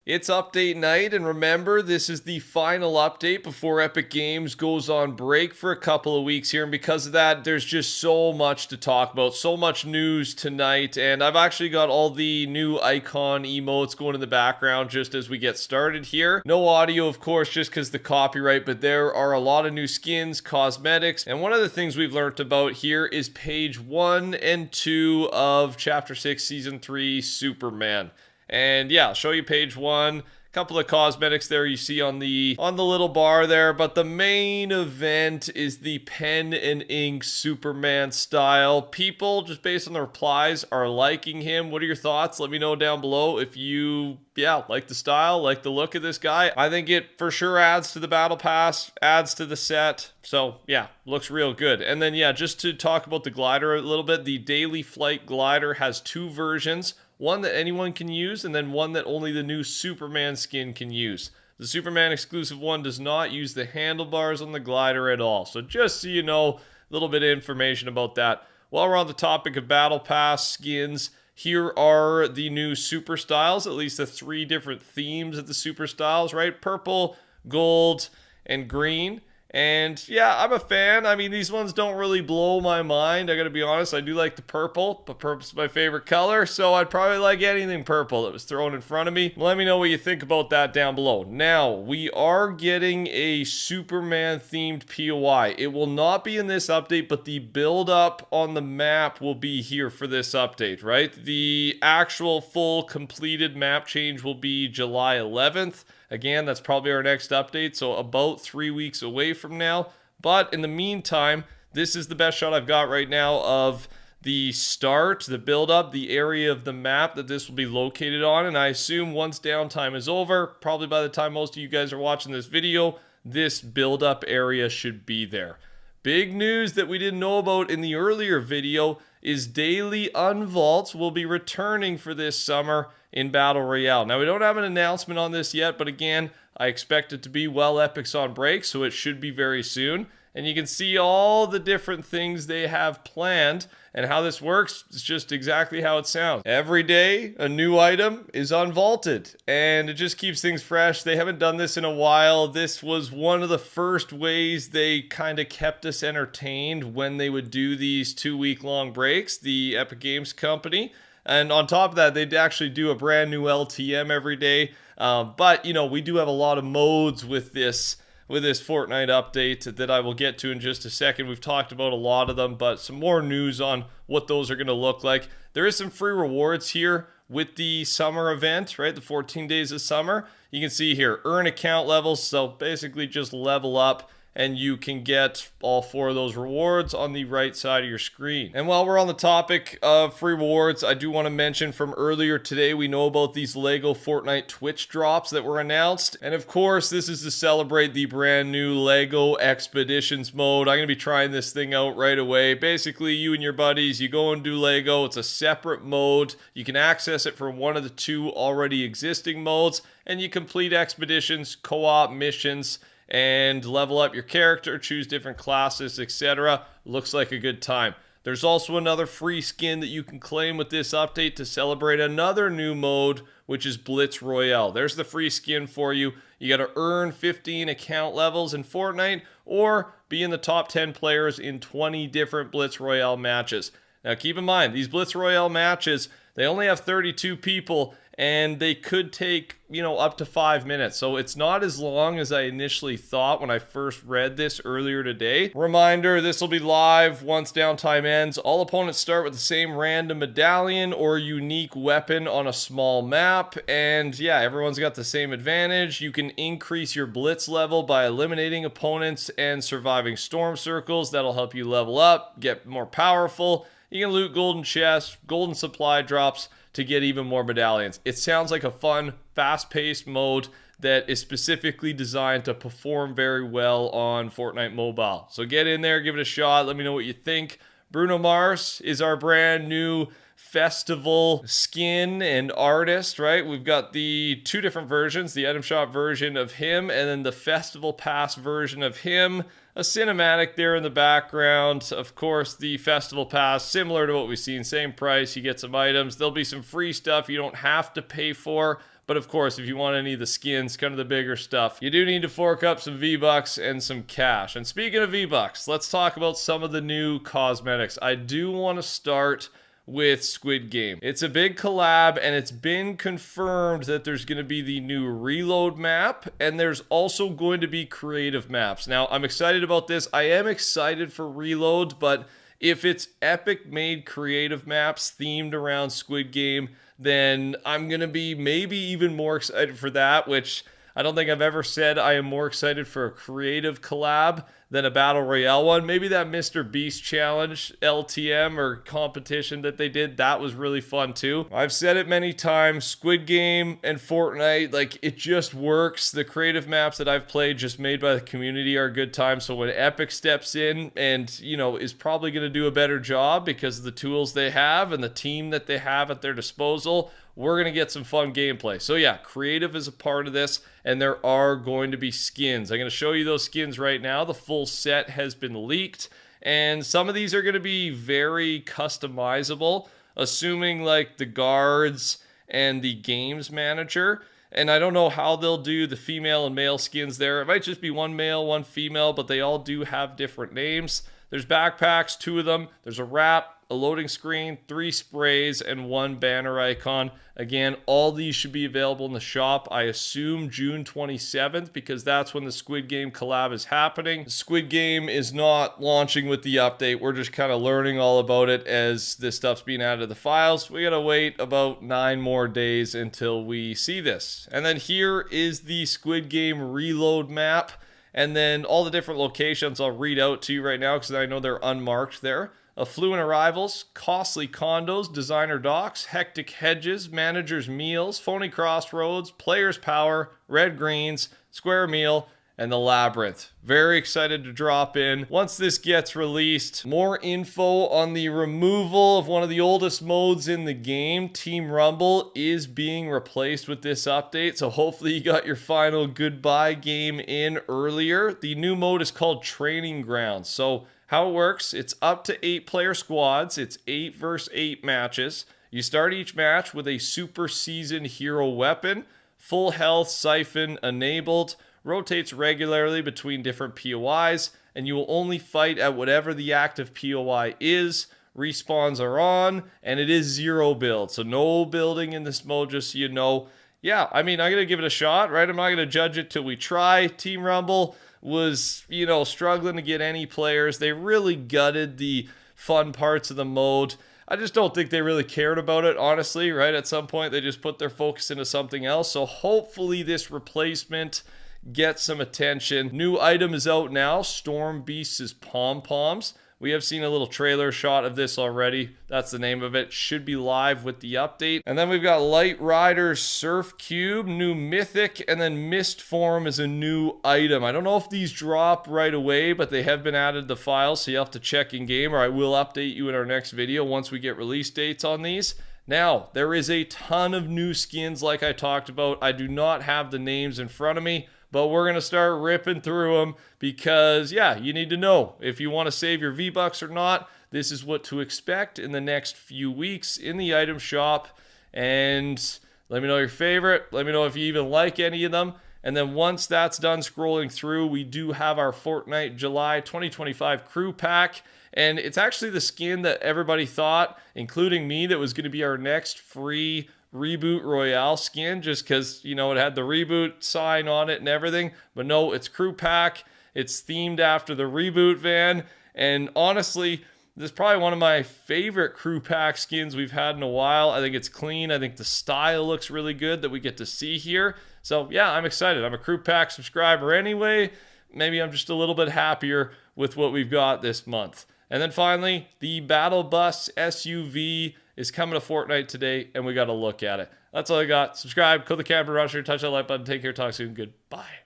It's update night, and remember, this is the final update before Epic Games goes on break for a couple of weeks here, and because of that, there's just so much to talk about, so much news tonight, and I've actually got all the new icon emotes going in the background just as we get started here. No audio, of course, just because the copyright, but there are a lot of new skins, cosmetics, and one of the things we've learned about here is page 1 and 2 of Chapter 6, Season 3, Superman. And yeah, I'll show you page 1. A couple of cosmetics there you see on the little bar there, but the main event is the pen and ink Superman style. People, just based on the replies, are liking him. What are your thoughts? Let me know down below if you like the style, like the look of this guy. I think it for sure adds to the battle pass, adds to the set. So yeah, looks real good. And then yeah, just to talk about the glider a little bit, the daily flight glider has 2 versions. One that anyone can use, and then one that only the new Superman skin can use. The Superman exclusive one does not use the handlebars on the glider at all. So just so you know, a little bit of information about that. While we're on the topic of Battle Pass skins, here are the new super styles, at least the 3 different themes of the super styles, right? Purple, gold, and green. And yeah, I'm a fan. I mean, these ones don't really blow my mind. I gotta be honest, I do like the purple, but purple's my favorite color, so I'd probably like anything purple that was thrown in front of me. Let me know what you think about that down below. Now, we are getting a Superman themed POI. It will not be in this update, but the build up on the map will be here for this update, right? The actual full completed map change will be July 11th. Again, that's probably our next update, so about 3 weeks away from now. But in the meantime, this is the best shot I've got right now of the start, the build-up, the area of the map that this will be located on. And I assume once downtime is over, probably by the time most of you guys are watching this video, this build-up area should be there. Big news that we didn't know about in the earlier video is daily unvaults will be returning for this summer in Battle Royale. Now, we don't have an announcement on this yet, but again, I expect it to be while Epic's on break, so it should be very soon. And you can see all the different things they have planned, and how this works is just exactly how it sounds. Every day, a new item is unvaulted, and it just keeps things fresh. They haven't done this in a while. This was one of the first ways they kind of kept us entertained when they would do these 2-week-long breaks, the Epic Games company. And on top of that, they'd actually do a brand new LTM every day. But, you know, we do have a lot of modes with this Fortnite update that I will get to in just a second. We've talked about a lot of them, but some more news on what those are going to look like. There is some free rewards here with the summer event, right? The 14 days of summer. You can see here, earn account levels. So basically just level up, and you can get all 4 of those rewards on the right side of your screen. And while we're on the topic of free rewards, I do want to mention from earlier today, we know about these LEGO Fortnite Twitch drops that were announced. And of course, this is to celebrate the brand new LEGO Expeditions mode. I'm going to be trying this thing out right away. Basically, you and your buddies, you go and do LEGO. It's a separate mode. You can access it from one of the 2 already existing modes, and you complete expeditions, co-op missions, and level up your character, choose different classes, etc. Looks like a good time. There's also another free skin that you can claim with this update to celebrate another new mode, which is Blitz Royale. There's the free skin for you. You got to earn 15 account levels in Fortnite or be in the top 10 players in 20 different Blitz Royale matches. Now keep in mind, these Blitz Royale matches, they only have 32 people, and they could take, up to 5 minutes. So it's not as long as I initially thought when I first read this earlier today. Reminder, this will be live once downtime ends. All opponents start with the same random medallion or unique weapon on a small map. And yeah, everyone's got the same advantage. You can increase your blitz level by eliminating opponents and surviving storm circles. That'll help you level up, get more powerful. You can loot golden chests, golden supply drops to get even more medallions. It sounds like a fun, fast-paced mode that is specifically designed to perform very well on Fortnite Mobile. So get in there, give it a shot, let me know what you think. Bruno Mars is our brand new festival skin and artist, right? We've got the 2 different versions, the item shop version of him and then the festival pass version of him. A cinematic there in the background. Of course, the festival pass, similar to what we've seen, same price, you get some items. There'll be some free stuff you don't have to pay for, But of course, if you want any of the skins, kind of the bigger stuff, you do need to fork up some V-Bucks and some cash. And speaking of V-Bucks, let's talk about some of the new cosmetics. I do want to start with Squid Game. It's a big collab, and it's been confirmed that there's going to be the new reload map, and there's also going to be creative maps. Now, I'm excited about this. I am excited for reload, but if it's Epic made creative maps themed around Squid Game, then I'm going to be maybe even more excited for that, which I don't think I've ever said I am more excited for a creative collab than a Battle Royale one. Maybe that Mr. Beast challenge, LTM, or competition that they did, that was really fun too. I've said it many times, Squid Game and Fortnite, like, it just works. The creative maps that I've played just made by the community are a good time. So when Epic steps in and, you know, is probably going to do a better job because of the tools they have and the team that they have at their disposal, we're going to get some fun gameplay. So yeah, creative is a part of this, and there are going to be skins. I'm going to show you those skins right now. The full set has been leaked, and some of these are going to be very customizable, assuming like the guards and the games manager. And I don't know how they'll do the female and male skins there. It might just be one male, one female, but they all do have different names. There's backpacks, 2 of them. There's a wrap, a loading screen, 3 sprays, and 1 banner icon. Again, all these should be available in the shop, I assume June 27th, because that's when the Squid Game collab is happening. Squid Game is not launching with the update. We're just kind of learning all about it as this stuff's being added to the files. We gotta wait about 9 more days until we see this. And then here is the Squid Game reload map. And then all the different locations I'll read out to you right now because I know they're unmarked there. Affluent arrivals, costly condos, designer docks, hectic hedges, managers' meals, phony crossroads, players' power, red greens, square meal, and the labyrinth. Very excited to drop in. Once this gets released, more info on the removal of one of the oldest modes in the game. Team Rumble is being replaced with this update, so hopefully you got your final goodbye game in earlier. The new mode is called Training Grounds. So how it works, it's up to 8-player squads. It's 8 versus 8 matches. You start each match with a super seasoned hero weapon, full health siphon enabled, rotates regularly between different POIs, and you will only fight at whatever the active POI is. Respawns are on, and it is 0 build, so no building in this mode, just so you know. Yeah, I mean, I'm going to give it a shot, right? I'm not going to judge it till we try. Team Rumble was, you know, struggling to get any players. They really gutted the fun parts of the mode. I just don't think they really cared about it, honestly, right? At some point, they just put their focus into something else. So hopefully this replacement gets some attention. New item is out now, Storm Beast's pom-poms. We have seen a little trailer shot of this already. That's the name of it. Should be live with the update. And then we've got Light Rider Surf Cube, new mythic, and then Mist Form is a new item. I don't know if these drop right away, but they have been added to the file, so you have to check in game, or I will update you in our next video once we get release dates on these. Now, there is a ton of new skins like I talked about. I do not have the names in front of me, but we're going to start ripping through them because, yeah, you need to know if you want to save your V-Bucks or not. This is what to expect in the next few weeks in the item shop. And let me know your favorite. Let me know if you even like any of them. And then once that's done scrolling through, we do have our Fortnite July 2025 crew pack. And it's actually the skin that everybody thought, including me, that was going to be our next free Reboot Royale skin, just because, you know, it had the reboot sign on it and everything. But no, it's crew pack. It's themed after the reboot van. And honestly, this is probably one of my favorite crew pack skins we've had in a while. I think it's clean. I think the style looks really good that we get to see here. So yeah, I'm excited. I'm a crew pack subscriber anyway. Maybe I'm just a little bit happier with what we've got this month. And then finally, the Battle Bus SUV is coming to Fortnite today, and we got to look at it. That's all I got. Subscribe, click the camera rusher, touch that like button. Take care, talk soon. Goodbye.